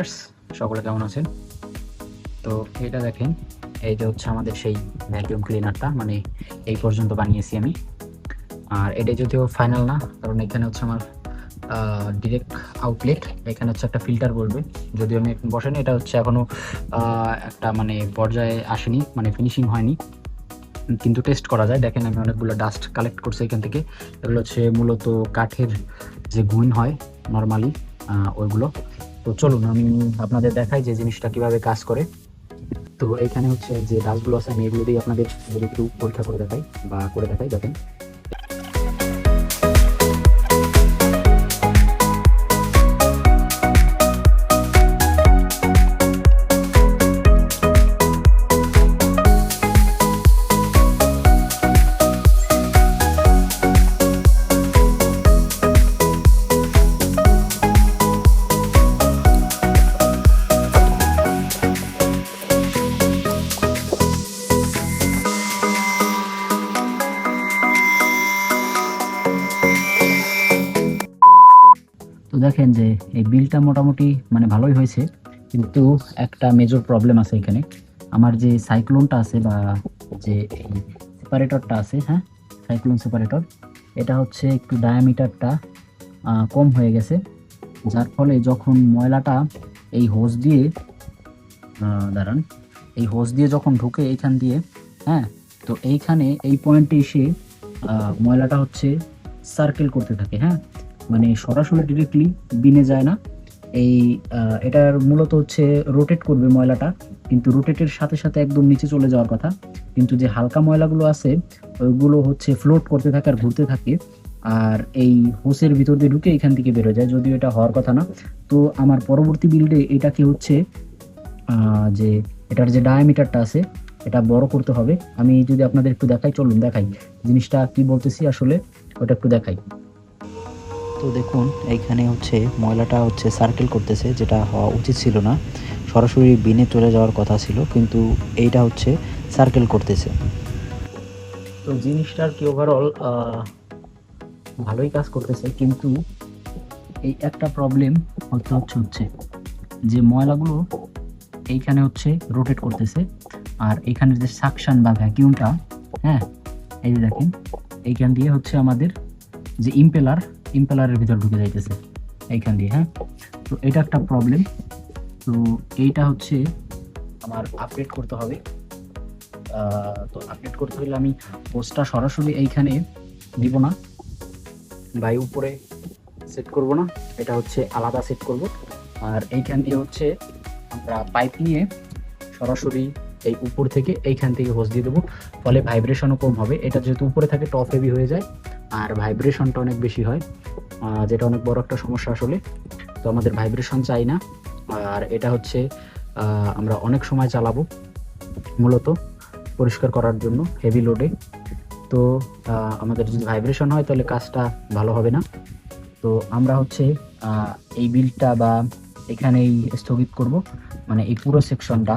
Viewers, সকলে কেমন আছেন? তো এটা দেখেন, এই যে হচ্ছে আমাদের সেই ভ্যাকুয়াম ক্লিনারটা, মানে এই পর্যন্ত বানিয়েছি আমি। আর এটা যদিও ফাইনাল না, কারণ এখানে হচ্ছে আমার ডিরেক্ট আউটলেট, এখানে হচ্ছে একটা ফিল্টার বলবে, যদিও আমি এখন বসেনি। এটা হচ্ছে এখনও একটা মানে পর্যায়ে আসেনি, মানে ফিনিশিং হয়নি, কিন্তু টেস্ট করা যায়। দেখেন আমি অনেকগুলো ডাস্ট কালেক্ট করছি এখান থেকে। এগুলো হচ্ছে মূলত কাঠের যে গুণ হয় নর্মালি, ওইগুলো। তো চলুন আমি আপনাদের দেখাই যে জিনিসটা কিভাবে কাজ করে। তো এখানে হচ্ছে যে ডাস্টগুলো আছে, আমি এগুলো দিয়ে আপনাদের যদি একটু পরীক্ষা করে দেখাই বা করে দেখাই। দেখেন, তো দেখেন যে এই বিলটা মোটামুটি মানে ভালোই হয়েছে, কিন্তু একটা মেজর প্রবলেম আছে এখানে। আমার যে সাইক্লোনটা আছে বা যে এই সেপারেটরটা আছে, হ্যাঁ, সাইক্লোন সেপারেটর, এটা হচ্ছে একটু ডায়ামিটারটা কম হয়ে গেছে, যার ফলে যখন ময়লাটা এই হোস দিয়ে দাঁড়ান, এই হোস দিয়ে যখন ঢুকে এইখান দিয়ে, হ্যাঁ, তো এইখানে এই পয়েন্টে এসে ময়লাটা হচ্ছে সার্কেল করতে থাকে, হ্যাঁ, মানে সরাসরি ডিরেক্টলি বিনে যায় না। এই এটার মূলত হচ্ছে রোটেট করবে ময়লাটা, কিন্তু রোটেটের সাথে সাথে একদম নিচে চলে যাওয়ার কথা, কিন্তু যে হালকা ময়লাগুলো আছে ওইগুলো হচ্ছে ফ্লোট করতে থাকে আর ঘুরতে থাকে, আর এই হোসের ভিতর দিয়ে ঢুকে এখান থেকে বেরো যায়, যদিও এটা হওয়ার কথা না। তো আমার পরবর্তী বিল্ডে এটাকে হচ্ছে যে এটার যে ডায়ামিটারটা আছে এটা বড় করতে হবে। আমি যদি আপনাদের একটু দেখাই, চলুন দেখাই জিনিসটা কি বলতেছি আসলে, ওটা একটু দেখাই। তো দেখুন এইখানে হচ্ছে ময়লাটা হচ্ছে সার্কেল করতেছে, যেটা হওয়া উচিত ছিল না, সরাসরি বিনে চলে যাওয়ার কথা ছিল, কিন্তু এইটা হচ্ছে সার্কেল করতেছে। তো জিনিসটার কি ওভারঅল ভালোই কাজ করতেছে, কিন্তু এই একটা প্রবলেম হচ্ছে যে ময়লাগুলো এইখানে হচ্ছে রোটেট করতেছে, আর এখানের যে সাকশন বা ভ্যাকিউমটা, হ্যাঁ, এই যে দেখেন এইখান দিয়ে হচ্ছে আমাদের যে ইম্পেলারের ভিতর ঢুকে যাইতেছে এইখান দিয়ে, হ্যাঁ। তো এটা একটা প্রবলেম। তো এইটা হচ্ছে আমার আপডেট করতে হবে। তো আপডেট করতে হলে আমি পোস্টটা সরাসরি এইখানে দিব না, বা উপরে সেট করব না, এটা হচ্ছে আলাদা সেট করব। আর এইখান দিয়ে হচ্ছে আমরা পাইপ নিয়ে সরাসরি এই উপর থেকে এইখান থেকে হোস দিয়ে দেবো, ফলে ভাইব্রেশনও কম হবে। এটা যেহেতু উপরে থাকে টপ হেভি হয়ে যায়, আর ভাইব্রেশনটা অনেক বেশি হয়, যেটা অনেক বড় একটা সমস্যা আসলে। তো আমাদের ভাইব্রেশন চাই না, আর এটা হচ্ছে আমরা অনেক সময় চালাবো মূলত পরিষ্কার করার জন্য হেভি লোডে। তো আমাদের যদি ভাইব্রেশন হয় তাহলে কাজটা ভালো হবে না। তো আমরা হচ্ছে এই বিলটা বা এখানেই স্থগিত করব, মানে এই পুরো সেকশনটা,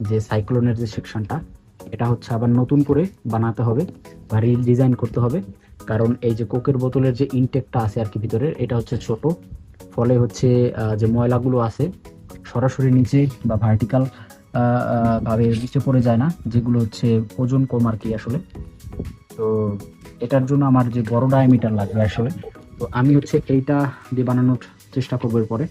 যে সাইক্লোনের যে সেকশনটা, এটা হচ্ছে আবার নতুন করে বানাতে হবে বা রিডিজাইন করতে হবে। কারণ এই যে কোকের বোতলের যে ইনটেকটা আছে আর কি ভিতরের, এটা হচ্ছে ছোট, ফলে হচ্ছে যে ময়লাগুলো আছে সরাসরি নিচে বা ভার্টিক্যাল ভাবে নিচে পড়ে যায় না, যেগুলো হচ্ছে ওজন কম আর কি আসলে। তো এটার জন্য আমার যে বড় ডায়ামিটার লাগবে আসলে, তো আমি হচ্ছে এইটা দিয়ে বানানোর চেষ্টা করবো এরপরে।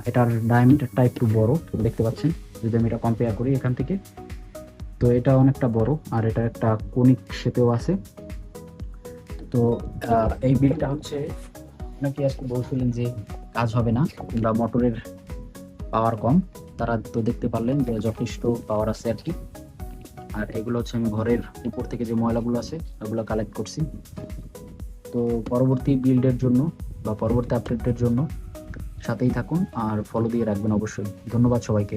এটার ডায়ামিটারটা একটু বড় দেখতে পাচ্ছেন, যদি আমি এটা কম্পেয়ার করি এখান থেকে, তো এটা অনেকটা বড়, আর এটা একটা কোনিক শেপেও আছে। তো এই বিলটা হচ্ছে অনেকে আজকে বলছিলেন যে কাজ হবে না কিংবা মোটরের পাওয়ার কম, তারা তো দেখতে পারলেন যে যথেষ্ট পাওয়ার আছে আর কি। আর এগুলো হচ্ছে আমি ঘরের উপর থেকে যে ময়লাগুলো আছে ওগুলো কালেক্ট করছি। তো পরবর্তী বিল্ডের জন্য বা পরবর্তী আপডেটের জন্য সাথেই থাকুন আর ফলো দিয়ে রাখবেন অবশ্যই। ধন্যবাদ সবাইকে।